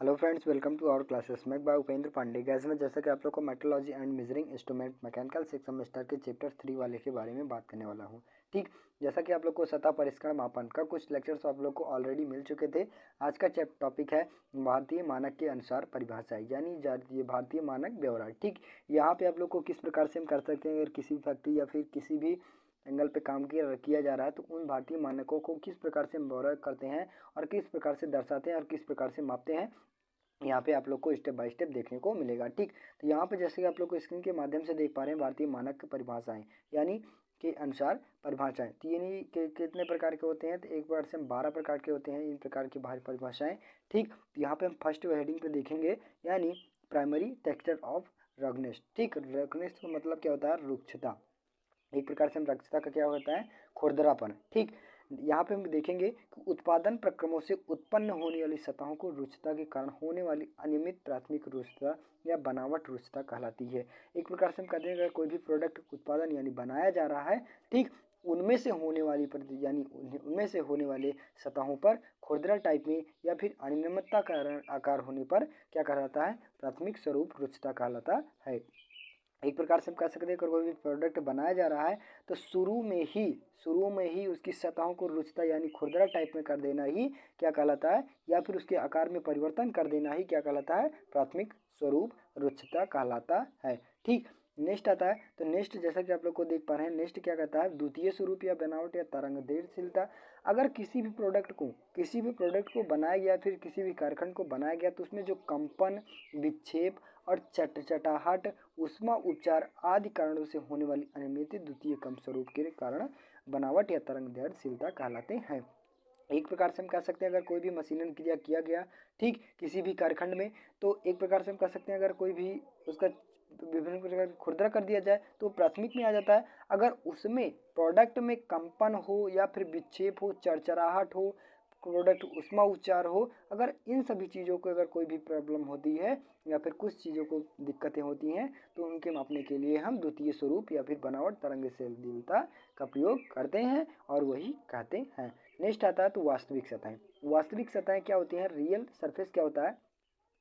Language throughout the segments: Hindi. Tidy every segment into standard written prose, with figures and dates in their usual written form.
Hello friends, welcome to our classes. मैं बाय उपेंद्र पांडे। गैस में जैसा कि आप लोग को metrology and measuring instrument mechanical 6 semester के चैप्टर 3 वाले के बारे में बात करने वाला हूं। ठीक, जैसा कि आप लोग को सतह परिष्करण मापन का कुछ लेक्चर्स आप लोग को ऑलरेडी मिल चुके थे। आज का टॉपिक है भारतीय मानक के अनुसार परिभाषा, यानी ये भारतीय मानक ब्यौरा। ठीक, यहाँ पे आप लोग को किस प्रकार से हम कर सकते हैं, अगर किसी फैक्ट्री या फिर किसी भी एंगल पे काम किया जा रहा है तो उन भारतीय मानकों को किस प्रकार से हम ब्यौरा करते हैं और किस प्रकार से दर्शाते हैं और किस प्रकार से मापते हैं, यहाँ पे आप लोग को स्टेप बाय स्टेप देखने को मिलेगा। ठीक, तो यहाँ पे जैसे कि आप लोग को स्क्रीन के माध्यम से देख पा रहे हैं भारतीय मानक परिभाषाएं यानी के अनुसार परिभाषाएं। तो यानी कितने प्रकार के होते हैं, तो एक बार से हम 12 प्रकार के होते हैं इन प्रकार की परिभाषाएं। ठीक, तो यहाँ पे हम फर्स्ट हेडिंग पे देखेंगे, यानी प्राइमरी टेक्सचर ऑफ रगनेस। ठीक, रगनेस का मतलब क्या होता है, रुक्षता। एक प्रकार से हम रक्षता का क्या होता है, खुरदरापन। ठीक, यहाँ पे हम देखेंगे कि उत्पादन प्रक्रमों से उत्पन्न होने वाली सतहों को रुक्षता के कारण होने वाली अनियमित प्राथमिक रुक्षता या बनावट रुक्षता कहलाती है। एक प्रकार से हम कहते हैं अगर कोई भी प्रोडक्ट उत्पादन यानी बनाया जा रहा है, ठीक, उनमें से होने वाली यानी उनमें से होने वाले सतहों पर खुरदरा टाइप में या फिर अनियमितता का आकार होने पर क्या कहलाता है, प्राथमिक स्वरूप रुक्षता कहलाता है। एक प्रकार से हम कह सकते हैं अगर कोई भी प्रोडक्ट बनाया जा रहा है तो शुरू में ही उसकी सतहों को रुक्षता यानी खुरदरा टाइप में कर देना ही क्या कहलाता है, या फिर उसके आकार में परिवर्तन कर देना ही क्या कहलाता है, प्राथमिक स्वरूप रुक्षता कहलाता है। ठीक, नेक्स्ट आता है, तो नेक्स्ट जैसा कि आप लोग को देख पा रहे हैं, नेक्स्ट क्या कहता है, द्वितीय स्वरूप या बनावट या तरंगदैर्घ्यशीलता। अगर किसी भी प्रोडक्ट को बनाया गया, फिर किसी भी कारखंड को बनाया गया तो उसमें जो कंपन, विक्षेप और चटचटाहट, ऊष्मा उपचार आदि कारणों से होने वाली अनियमित द्वितीय कम स्वरूप के कारण बनावट या तरंगदैर्घ्यशीलता कहलाते हैं। एक प्रकार से हम कह सकते हैं अगर कोई भी मशीनन क्रिया किया गया, ठीक, किसी भी कारखंड में, तो एक प्रकार से हम कह सकते हैं अगर कोई भी उसका विभिन्न प्रकार खुरदरा कर दिया जाए तो प्राथमिक में आ जाता है। अगर उसमें प्रोडक्ट में कंपन हो या फिर विक्षेप हो, चरचराहट हो, प्रोडक्ट उष्मा उपचार हो, अगर इन सभी चीज़ों को अगर कोई भी प्रॉब्लम होती है या फिर कुछ चीज़ों को दिक्कतें होती हैं तो उनके मापने के लिए हम द्वितीय स्वरूप या फिर बनावट तरंगदैर्घ्यशीलता का प्रयोग करते हैं और वही कहते हैं। नेक्स्ट आता है तो वास्तविक सतहें। वास्तविक सतहें क्या होती हैं, रियल सरफेस क्या होता है,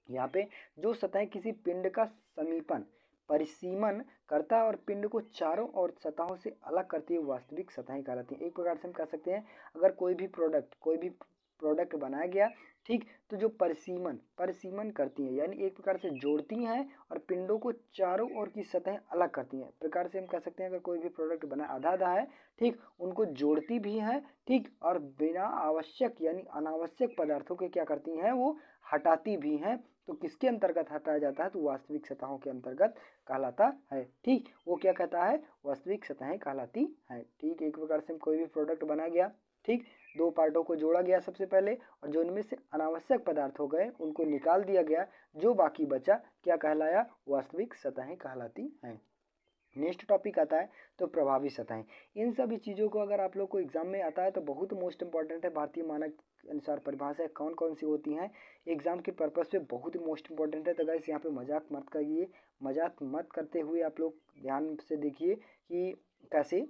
यहाँ पे जो सतहें किसी पिंड का समीपन परिसीमन करता है और पिंड को चारों ओर सतहों से अलग करती है वास्तविक सतहें कहलाती हैं। एक प्रकार से हम कह सकते हैं अगर कोई भी प्रोडक्ट बनाया गया, ठीक, तो जो परिसीमन करती हैं यानी एक प्रकार से जोड़ती हैं और पिंडों को चारों ओर की सतहें अलग करती हैं। प्रकार से हम कह सकते हैं अगर कोई भी प्रोडक्ट बना आधा है, ठीक, उनको जोड़ती भी हैं, ठीक, और बिना आवश्यक यानी अनावश्यक पदार्थों के क्या करती हैं, वो हटाती भी हैं। तो किसके अंतर्गत हटाया जाता है, तो वास्तविक सतहों के अंतर्गत कहलाता है। ठीक, वो क्या कहता है, वास्तविक सतहें कहलाती है। ठीक, एक प्रकार से कोई भी प्रोडक्ट बनाया गया, ठीक, दो पार्टों को जोड़ा गया सबसे पहले, और जो इनमें से अनावश्यक पदार्थ हो गए उनको निकाल दिया गया, जो बाकी बचा क्या कहलाया, वास्तविक सतहें कहलाती हैं। नेक्स्ट टॉपिक आता है तो प्रभावी सतहें। इन सभी चीज़ों को अगर आप लोग को एग्जाम में आता है तो बहुत मोस्ट इंपॉर्टेंट है। भारतीय मानक अनुसार परिभाषा कौन कौन सी होती हैं, एग्जाम के पर्पज़ पे बहुत ही मोस्ट इंपॉर्टेंट है। तो गाइस यहाँ पे मजाक मत करिए, मजाक मत करते हुए आप लोग ध्यान से देखिए कि कैसे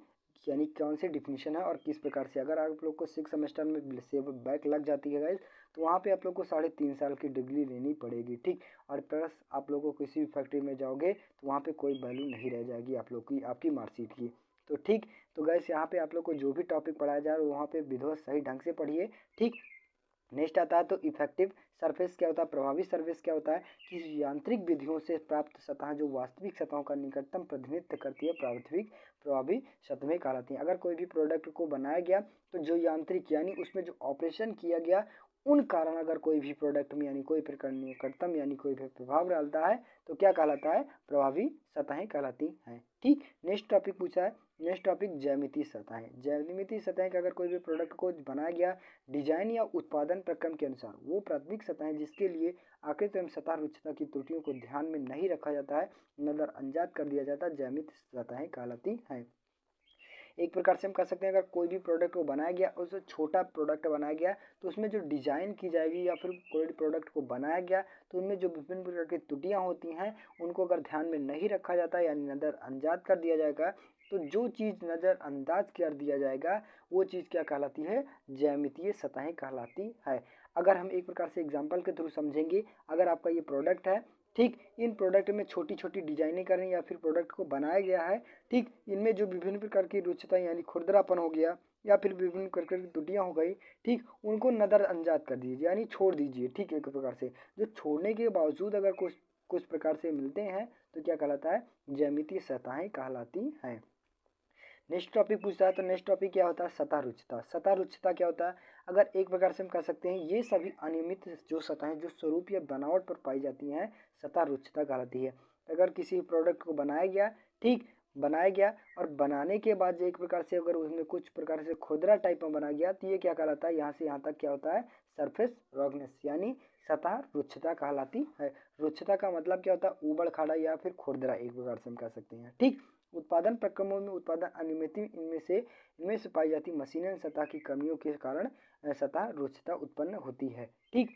यानी कौन सी डिफिनीशन है और किस प्रकार से। अगर आप लोग को 6 सेमेस्टर में से बैक लग जाती है गाइस तो वहाँ पे आप लोग को 3.5 साल की डिग्री लेनी पड़ेगी। ठीक, और प्लस आप लोगों को किसी भी फैक्ट्री में जाओगे तो वहाँ पे कोई वैल्यू नहीं रह जाएगी आप लोग की, आपकी मार्कशीट की। तो ठीक, तो गैस यहाँ पे आप लोग को जो भी टॉपिक पढ़ाया जा रहा है वहाँ पे विधिवत सही ढंग से पढ़िए। ठीक, नेक्स्ट आता है तो इफेक्टिव सरफेस क्या होता है, प्रभावी सरफेस क्या होता है, कि यांत्रिक विधियों से प्राप्त सतह जो वास्तविक सतहों का निकटतम प्रतिनिधित्व करती है प्रभावी सतहें कहलाती हैं। अगर कोई भी प्रोडक्ट को बनाया गया तो जो यांत्रिक यानी उसमें जो ऑपरेशन किया गया उन कारण अगर कोई भी प्रोडक्ट में यानी कोई प्रकार निकटतम यानी कोई भी प्रभाव डालता है तो क्या कहलाता है, प्रभावी सतहें कहलाती हैं। ठीक, नेक्स्ट टॉपिक पूछा है, नेक्स्ट टॉपिक ज्यामितीय सतहें। ज्यामितीय सतहें का अगर कोई भी प्रोडक्ट को बनाया गया डिजाइन या उत्पादन प्रक्रम के अनुसार वो प्राथमिक सतहें जिसके लिए आकृति एवं सतह रुचिता की त्रुटियों को ध्यान में नहीं रखा जाता है, नजरअंदाज कर दिया जाता है, ज्यामितीय सतहें कहलाती हैं। एक प्रकार से हम कह सकते हैं अगर कोई भी प्रोडक्ट को बनाया गया, उससे छोटा प्रोडक्ट बनाया गया तो उसमें जो डिजाइन की जाएगी या फिर कोई प्रोडक्ट को बनाया गया तो उनमें जो विभिन्न प्रकार की त्रुटियां होती हैं उनको अगर ध्यान में नहीं रखा जाता यानी नज़रअंदाज कर दिया जाएगा, तो जो चीज़ नज़रअंदाज कर दिया जाएगा वो चीज़ क्या कहलाती है, ज्यामितीय सतहें कहलाती है। अगर हम एक प्रकार से एग्जाम्पल के थ्रू समझेंगे, अगर आपका ये प्रोडक्ट है, ठीक, इन प्रोडक्ट में छोटी छोटी डिजाइनिंग करें या फिर प्रोडक्ट को बनाया गया है, ठीक, इनमें जो विभिन्न प्रकार की रुचिता यानी खुरदरापन हो गया या फिर विभिन्न प्रकार की त्रुटियां हो गई, ठीक, उनको नज़रअंदाज कर दीजिए यानी छोड़ दीजिए, ठीक, एक प्रकार से जो छोड़ने के बावजूद अगर कुछ कुछ प्रकार से मिलते हैं तो क्या कहलाता है, ज्यामितीय सतहें कहलाती हैं। नेक्स्ट टॉपिक पूछता है, तो नेक्स्ट टॉपिक क्या होता है, सतह रुचिता। सतह रुचिता क्या होता है, अगर एक प्रकार से हम कह सकते हैं ये सभी अनियमित जो सतहें जो स्वरूप या बनावट पर पाई जाती हैं सतह रुचिता कहलाती है। अगर किसी प्रोडक्ट को बनाया गया, ठीक, बनाया गया और बनाने के बाद जो एक प्रकार से अगर उसमें कुछ प्रकार से खुरदरा टाइप में बना गया तो ये क्या कहलाता है, यहाँ से यहाँ तक क्या होता है, सरफेस रॉगनेस यानी सतह रुक्षता कहलाती है। रुक्षता का मतलब क्या होता है, ऊबड़ खाड़ा या फिर खुरदरा, एक प्रकार से हम कह सकते हैं, ठीक। उत्पादन प्रक्रमों में उत्पादन अनियमित इनमें से पाई जाती मशीनन सतह की कमियों के कारण सतह रुक्षता उत्पन्न होती है, ठीक।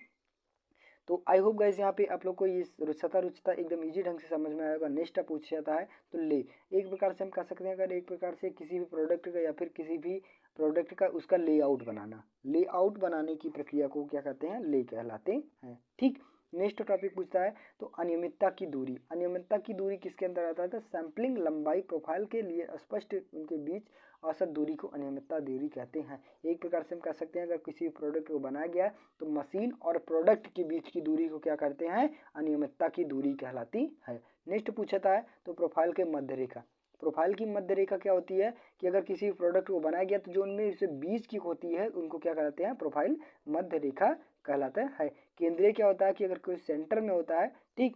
तो आई होप गाइस यहाँ पे आप लोग को ये सतह रुचिता एकदम इजी ढंग से समझ में आएगा। नेक्स्ट पूछा जाता है तो ले, एक प्रकार से हम कह सकते हैं अगर एक प्रकार से किसी भी प्रोडक्ट का या फिर किसी भी प्रोडक्ट का उसका लेआउट बनाना, लेआउट बनाने की प्रक्रिया को क्या कहते हैं, ले कहलाते हैं, ठीक। नेक्स्ट टॉपिक पूछता है तो अनियमितता की दूरी। अनियमितता की दूरी किसके अंदर आता है, तो सैंपलिंग लंबाई प्रोफाइल के लिए स्पष्ट उनके बीच औसत दूरी को अनियमितता दूरी कहते हैं। एक प्रकार से हम कह सकते हैं अगर किसी प्रोडक्ट को बनाया गया तो मशीन और प्रोडक्ट के बीच की दूरी को क्या करते हैं, अनियमितता की दूरी कहलाती है। नेक्स्ट पूछता है तो प्रोफाइल के मध्य रेखा। प्रोफाइल की मध्य रेखा क्या होती है कि अगर किसी प्रोडक्ट को बनाया गया तो जो उनमें से बीच की होती है उनको क्या कहते हैं, प्रोफाइल मध्य रेखा कहलाता है। केंद्रीय क्या होता है कि अगर कोई सेंटर में होता है, ठीक,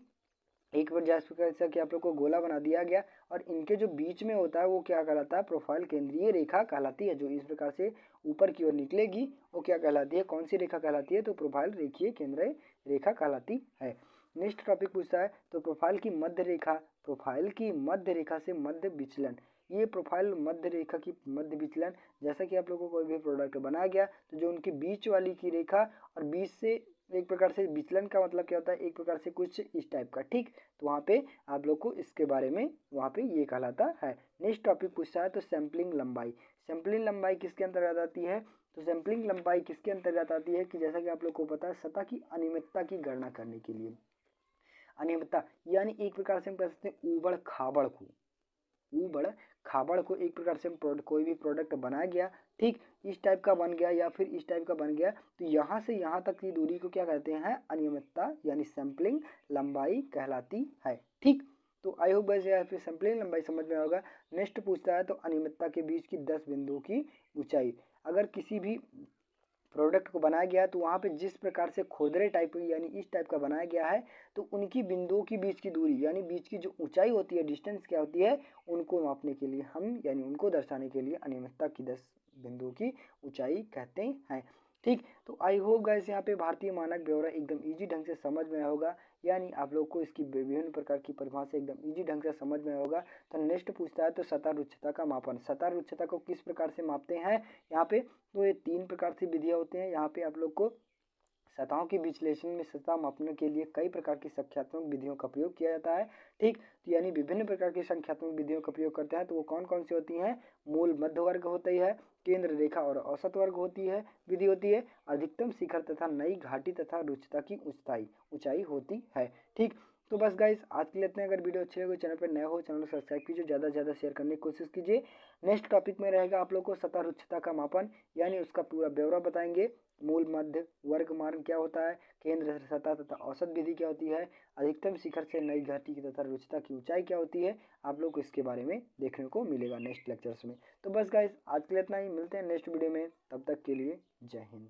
एक बार जैसा कि आप लोग को गोला बना दिया गया और इनके जो बीच में होता है वो क्या कहलाता है, प्रोफाइल केंद्रीय रेखा कहलाती है। जो इस प्रकार से ऊपर की ओर निकलेगी वो क्या कहलाती है, कौन सी रेखा कहलाती है, तो प्रोफाइल रेखीय केंद्रीय रेखा कहलाती है। नेक्स्ट टॉपिक पूछता है तो प्रोफाइल की मध्य रेखा, प्रोफाइल की मध्य रेखा से मध्य विचलन। ये प्रोफाइल मध्य रेखा की मध्य विचलन, जैसा कि आप लोगों को कोई भी प्रोडक्ट बनाया गया तो जो उनकी बीच वाली की रेखा और बीच से एक प्रकार से विचलन का मतलब क्या होता है, एक प्रकार से कुछ इस टाइप का, ठीक। तो वहाँ पे आप लोग को इसके बारे में वहाँ पे ये कहलाता है। नेक्स्ट टॉपिक पूछता है तो सैंपलिंग लंबाई। सैंपलिंग लंबाई किसके अंतर्गत आती है, तो सैंपलिंग लंबाई किसके अंतर्गत आती है कि जैसा कि आप लोग को पता है सतह की अनियमितता की गणना करने के लिए। अनियमितता यानी एक प्रकार से हम कह सकते हैं ऊबड़ खाबड़ को, ऊबड़ खाबड़ को एक प्रकार से कोई भी प्रोडक्ट बनाया गया, ठीक, इस टाइप का बन गया या फिर इस टाइप का बन गया तो यहाँ से यहाँ तक की दूरी को क्या कहते हैं, अनियमितता यानी सैंपलिंग लंबाई कहलाती है, ठीक। तो आई होप गाइस यहाँ पे सैंपलिंग लंबाई समझ में आएगा। नेक्स्ट पूछता है तो अनियमितता के बीच की 10 बिंदुओं की ऊंचाई। अगर किसी भी प्रोडक्ट को बनाया गया है तो वहाँ पे जिस प्रकार से खुरदरे टाइप यानी इस टाइप का बनाया गया है तो उनकी बिंदुओं की बीच की दूरी यानी बीच की जो ऊंचाई होती है, डिस्टेंस क्या होती है, उनको मापने के लिए हम यानी उनको दर्शाने के लिए अनियमितता की 10 बिंदुओं की ऊंचाई कहते हैं, ठीक। तो आई होप गाइस यहाँ पे भारतीय मानक ब्यौरा एकदम इजी ढंग से समझ में होगा, यानी आप लोग को इसकी विभिन्न प्रकार की परिभाषा एकदम इजी ढंग से समझ में होगा। तो नेक्स्ट पूछता है तो सतह रुक्षता का मापन। सतह रुक्षता को किस प्रकार से मापते हैं यहाँ पे, तो ये 3 प्रकार से विधियाँ होते हैं। यहाँ पे आप लोग को सतहों के विश्लेषण में सतह मापने के लिए कई प्रकार की संख्यात्मक विधियों का प्रयोग किया जाता है, ठीक। तो यानी विभिन्न प्रकार की संख्यात्मक विधियों का प्रयोग करते हैं तो वो कौन कौन सी होती हैं, मूल मध्य वर्ग होती है, केंद्र रेखा और औसत वर्ग होती है विधि होती है, अधिकतम शिखर तथा नई घाटी तथा रुचिता की ऊंचाई होती है, ठीक। तो बस गाइस आज के लिए इतना। अगर वीडियो अच्छी लगे चैनल पर नए हो चैनल को सब्सक्राइब कीजिए, ज़्यादा से ज़्यादा शेयर करने की कोशिश कीजिए। नेक्स्ट टॉपिक में रहेगा आप लोग को सतह रुक्षता का मापन यानी उसका पूरा ब्यौरा बताएंगे। मूल मध्य वर्ग मार्ग क्या होता है, केंद्र सतह तथा औसत विधि क्या होती है, अधिकतम शिखर से नई घाटी की तथा रुचिता की ऊंचाई क्या होती है, आप लोग को इसके बारे में देखने को मिलेगा नेक्स्ट लेक्चर्स में। तो बस गाइस आज के लिए इतना ही, मिलते हैं नेक्स्ट वीडियो में, तब तक के लिए जय हिंद।